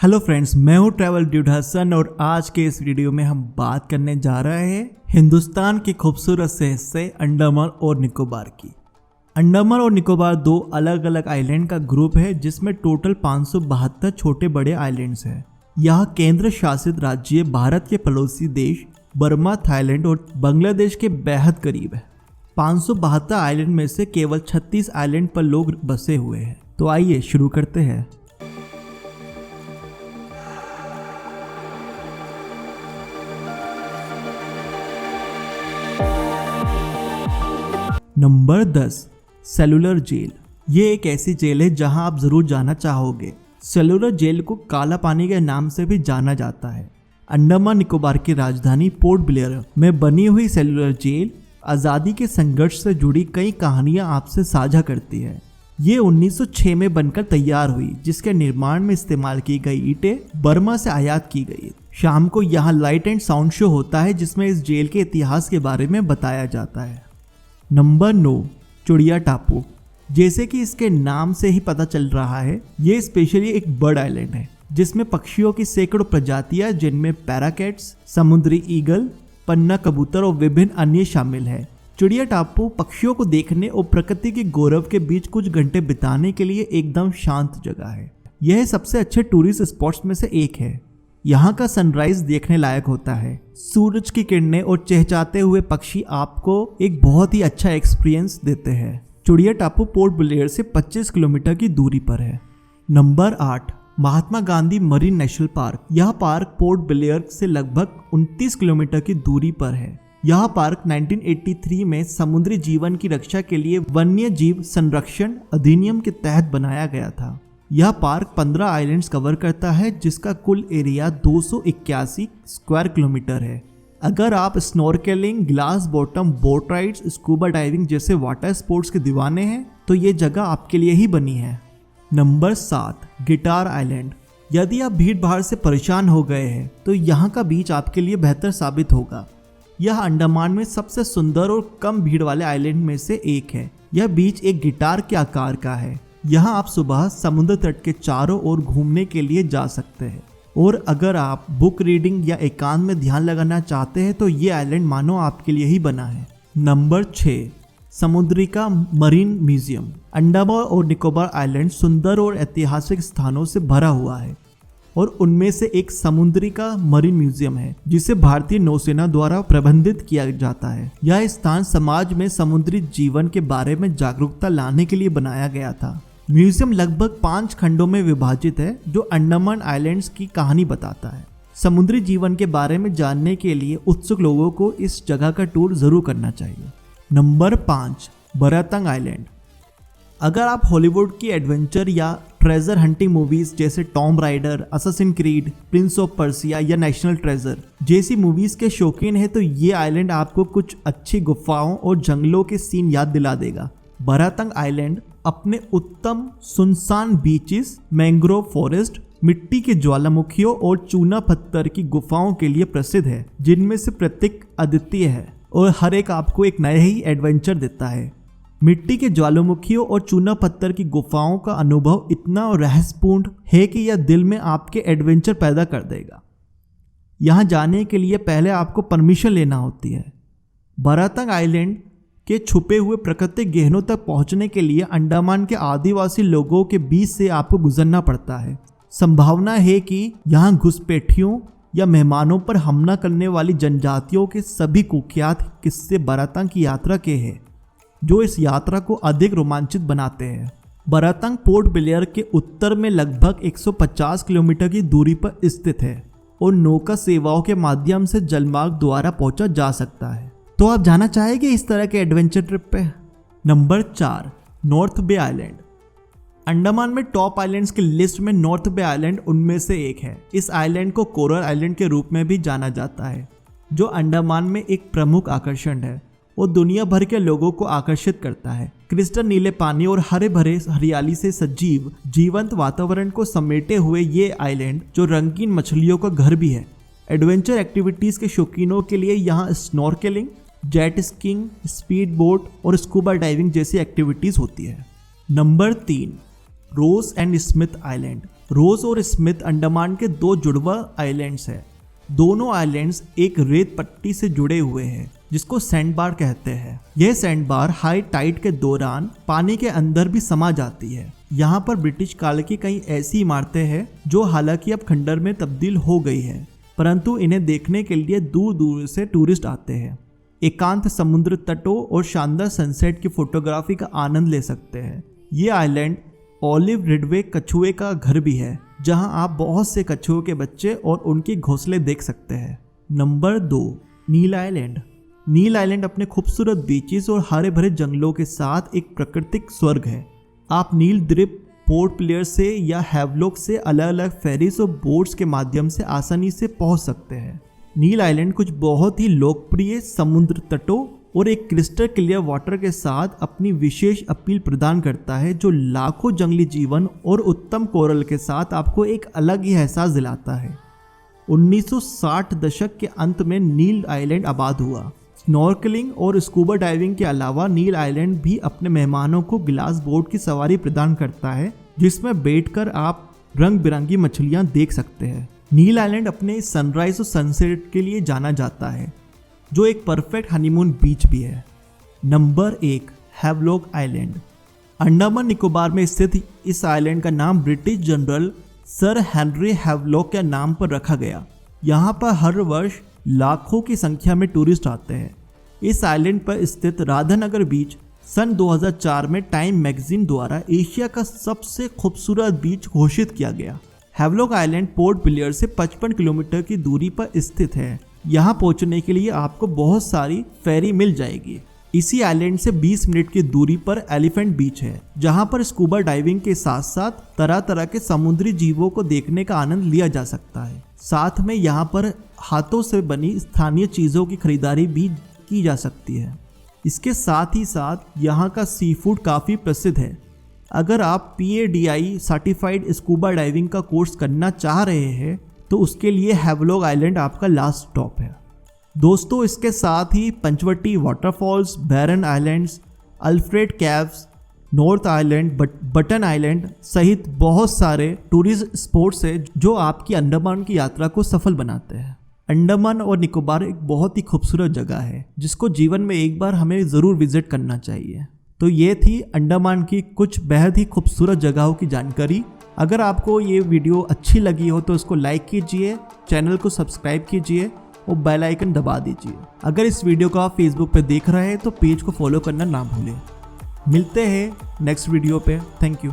Hello friends, मैं हूँ travel dude Hasan और आज के इस वीडियो में हम बात करने जा रहे हैं हिंदुस्तान के खूबसूरत से हिस्से अंडमान और निकोबार की। अंडमान और निकोबार दो अलग अलग आइलैंड का ग्रुप है जिसमें टोटल 572 छोटे बड़े आइलैंड्स हैं। यह केंद्र शासित राज्य भारत के पड़ोसी देश बर्मा, थाईलैंड और बांग्लादेश के बेहद करीब है। 572 आइलैंड में से केवल 36 आइलैंड पर लोग बसे हुए हैं। तो आइए शुरू करते हैं। Number 10, cellular jail. ये एक ऐसी जेल है जहां आप जरूर जाना चाहोगे। सेलुलर जेल को काला पानी के नाम से भी जाना जाता है। अंडमान निकोबार की राजधानी पोर्ट ब्लेयर में बनी हुई सेलुलर जेल आज़ादी के संघर्ष से जुड़ी कई कहानियां आपसे साझा करती है। ये 1906 में बनकर तैयार हुई, जिसके निर्माण में इस्तेमाल की गई ईंटें बर्मा से आयात की गई। शाम को यहाँ लाइट एंड साउंड शो होता है जिसमें इस जेल के इतिहास के बारे में बताया जाता है। नंबर 9, चुड़िया टापू। जैसे कि इसके नाम से ही पता चल रहा है, ये स्पेशली एक बर्ड आइलैंड है जिसमें पक्षियों की सैकड़ों प्रजातियां जिनमें पैराकेट्स, समुद्री ईगल, पन्ना कबूतर और विभिन्न अन्य शामिल है। चुड़िया टापू पक्षियों को देखने और प्रकृति के गौरव के बीच कुछ घंटे बिताने के लिए एकदम शांत जगह है। यह सबसे अच्छे टूरिस्ट स्पॉट्स में से एक है। यहाँ का सनराइज देखने लायक होता है। सूरज की किरणें और चहचहाते हुए पक्षी आपको एक बहुत ही अच्छा एक्सपीरियंस देते हैं। चुड़िया टापू पोर्ट ब्लेयर से 25 किलोमीटर की दूरी पर है। Number 8, Mahatma Gandhi marine national park. यह पार्क पोर्ट ब्लेयर से लगभग 29 किलोमीटर की दूरी पर है। यह पार्क 1983 में समुद्री जीवन की रक्षा के लिए वन्य जीव संरक्षण अधिनियम के तहत बनाया गया था। यह पार्क 15 आइलैंड्स कवर करता है जिसका कुल एरिया 281 स्क्वायर किलोमीटर है। अगर आप snorkelling, glass bottom boat rides, scuba diving जैसे वाटर स्पोर्ट्स के दीवाने हैं तो ये जगह आपके लिए ही बनी है। Number 7, guitar island. यदि आप भीड़ भाड़ से परेशान हो गए हैं तो यहाँ का बीच आपके लिए बेहतर साबित होगा। यह अंडमान में सबसे सुंदर और कम भीड़ वाले आइलैंड में से एक है। यह बीच एक गिटार के आकार का है। यहाँ आप सुबह समुद्र तट के चारों ओर घूमने के लिए जा सकते हैं और अगर आप बुक रीडिंग या एकांत में ध्यान लगाना चाहते हैं तो ये आइलैंड मानो आपके लिए ही बना है। Number 6, Samudrika marine museum. Andaman और निकोबार आइलैंड सुंदर और ऐतिहासिक स्थानों से भरा हुआ है और उनमें से एक समुद्रिका मरीन म्यूजियम है जिसे भारतीय नौसेना द्वारा प्रबंधित किया जाता है। यह स्थान समाज में समुद्री जीवन के बारे में जागरूकता लाने के लिए बनाया गया था। म्यूजियम लगभग 5 खंडों में विभाजित है जो अंडमान आइलैंड्स की कहानी बताता है। समुद्री जीवन के बारे में जानने के लिए उत्सुक लोगों को इस जगह का टूर जरूर करना चाहिए। Number 5, Baratang island. अगर आप हॉलीवुड की एडवेंचर या ट्रेजर हंटिंग मूवीज जैसे Tomb Raider, Assassin Creed, Prince of Persia या नेशनल ट्रेजर जैसी मूवीज के शौकीन है तो ये आइलैंड आपको कुछ अच्छी गुफाओं और जंगलों के सीन याद दिला देगा। बरातंग आइलैंड अपने उत्तम सुनसान बीचेस, मैंग्रोव फॉरेस्ट, मिट्टी के ज्वालामुखियों और चूना पत्थर की गुफाओं के लिए प्रसिद्ध है जिनमें से प्रत्येक अद्वितीय है और हर एक आपको एक नया ही एडवेंचर देता है। मिट्टी के ज्वालामुखियों और चूना पत्थर की गुफाओं का अनुभव इतना रहस्यपूर्ण है कि यह दिल में आपके एडवेंचर पैदा कर देगा। यहाँ जाने के लिए पहले आपको परमिशन लेना होती है। बरातंग आइलैंड के छुपे हुए प्राकृतिक गहनों तक पहुंचने के लिए अंडमान के आदिवासी लोगों के बीच से आपको गुजरना पड़ता है। संभावना है कि यहाँ घुसपैठियों या मेहमानों पर हमला करने वाली जनजातियों के सभी कुख्यात किस्से बरातंग की यात्रा के हैं जो इस यात्रा को अधिक रोमांचित बनाते हैं। बरातंग पोर्ट ब्लेयर के उत्तर में लगभग 150 किलोमीटर की दूरी पर स्थित है और नौका सेवाओं के माध्यम से जलमार्ग द्वारा पहुंचा जा सकता है। तो आप जाना चाहेंगे इस तरह के एडवेंचर ट्रिप पे? नंबर 4, नॉर्थ बे आइलैंड। अंडमान में टॉप आइलैंड्स की लिस्ट में नॉर्थ बे आइलैंड उनमें से एक है। इस आइलैंड को कोरल आइलैंड के रूप में भी जाना जाता है जो अंडमान में एक प्रमुख आकर्षण है और दुनिया भर के लोगों को आकर्षित करता है। क्रिस्टल नीले पानी और हरे भरे हरियाली से सजीव जीवंत वातावरण को समेटे हुए ये आइलैंड जो रंगीन मछलियों का घर भी है। एडवेंचर एक्टिविटीज के शौकीनों के लिए यहाँ snorkelling, jet skiing, speed boat और स्कूबा डाइविंग जैसी एक्टिविटीज होती है। Number 3, Ross and Smith island. Ross और स्मिथ अंडमान के दो जुड़वा आइलैंड्स हैं। दोनों आइलैंड्स एक रेत पट्टी से जुड़े हुए हैं जिसको सैंडबार कहते हैं। यह सैंडबार हाई टाइड के दौरान पानी के अंदर भी समा जाती है। यहाँ पर ब्रिटिश काल की कई ऐसी इमारतें हैं जो हालांकि अब खंडर में तब्दील हो गई है, परंतु इन्हें देखने के लिए दूर दूर से टूरिस्ट आते हैं। एकांत समुद्र तटों और शानदार सनसेट की फोटोग्राफी का आनंद ले सकते हैं। ये आइलैंड ऑलिव रिडवे कछुए का घर भी है, जहां आप बहुत से कछुओं के बच्चे और उनके घोंसले देख सकते हैं। नंबर 2, नील आइलैंड। नील आइलैंड अपने खूबसूरत बीचेस और हरे भरे जंगलों के साथ एक प्राकृतिक स्वर्ग है। आप नील द्वीप पोर्ट प्लेयर से या हैवलॉक से अलग अलग फेरीज और बोट्स के माध्यम से आसानी से पहुंच सकते हैं। नील आइलैंड कुछ बहुत ही लोकप्रिय समुद्र तटों और एक क्रिस्टल क्लियर वाटर के साथ अपनी विशेष अपील प्रदान करता है, जो लाखों जंगली जीवन और उत्तम कोरल के साथ आपको एक अलग ही एहसास दिलाता है। 1960 दशक के अंत में नील आइलैंड आबाद हुआ। स्नॉर्कलिंग और स्कूबा डाइविंग के अलावा नील आइलैंड भी अपने मेहमानों को ग्लास बोट की सवारी प्रदान करता है, जिसमें बैठकर आप रंग बिरंगी मछलियां देख सकते हैं। नील आइलैंड अपने सनराइज और सनसेट के लिए जाना जाता है, जो एक परफेक्ट हनीमून बीच भी है। Number 1, Havelock island. Andaman Nicobar में स्थित इस आइलैंड का नाम British general sir Henry Havelock के नाम पर रखा गया। यहाँ पर हर वर्ष लाखों की संख्या में टूरिस्ट आते हैं। इस आइलैंड पर स्थित राधानगर बीच सन 2004 में टाइम मैगजीन द्वारा एशिया का सबसे खूबसूरत बीच घोषित किया गया। हैवलॉक आइलैंड पोर्ट ब्लेयर से 55 किलोमीटर की दूरी पर स्थित है। यहाँ पहुँचने के लिए आपको बहुत सारी फेरी मिल जाएगी। इसी आइलैंड से 20 मिनट की दूरी पर एलिफेंट बीच है, जहाँ पर स्कूबा डाइविंग के साथ साथ तरह तरह के समुद्री जीवों को देखने का आनंद लिया जा सकता है। साथ में यहाँ पर हाथों से बनी स्थानीय चीज़ों की खरीदारी भी की जा सकती है। इसके साथ ही साथ यहाँ का सी फूड काफ़ी प्रसिद्ध है। अगर आप PADI सर्टिफाइड स्कूबा डाइविंग का कोर्स करना चाह रहे हैं तो उसके लिए हैवलॉक आइलैंड आपका लास्ट स्टॉप है। दोस्तों, इसके साथ ही Panchvati waterfalls, Barren islands, Alfred caves, North island, Button island सहित बहुत सारे टूरिस्ट स्पॉट्स हैं जो आपकी अंडमान की यात्रा को सफल बनाते हैं। अंडमान और निकोबार एक बहुत ही खूबसूरत जगह है जिसको जीवन में एक बार हमें ज़रूर विजिट करना चाहिए। तो ये थी अंडमान की कुछ बेहद ही खूबसूरत जगहों की जानकारी। अगर आपको ये वीडियो अच्छी लगी हो तो इसको लाइक कीजिए, चैनल को सब्सक्राइब कीजिए और बेल आइकन दबा दीजिए। अगर इस वीडियो को आप फेसबुक पे देख रहे हैं तो पेज को फॉलो करना ना भूलें। मिलते हैं नेक्स्ट वीडियो पे। Thank you.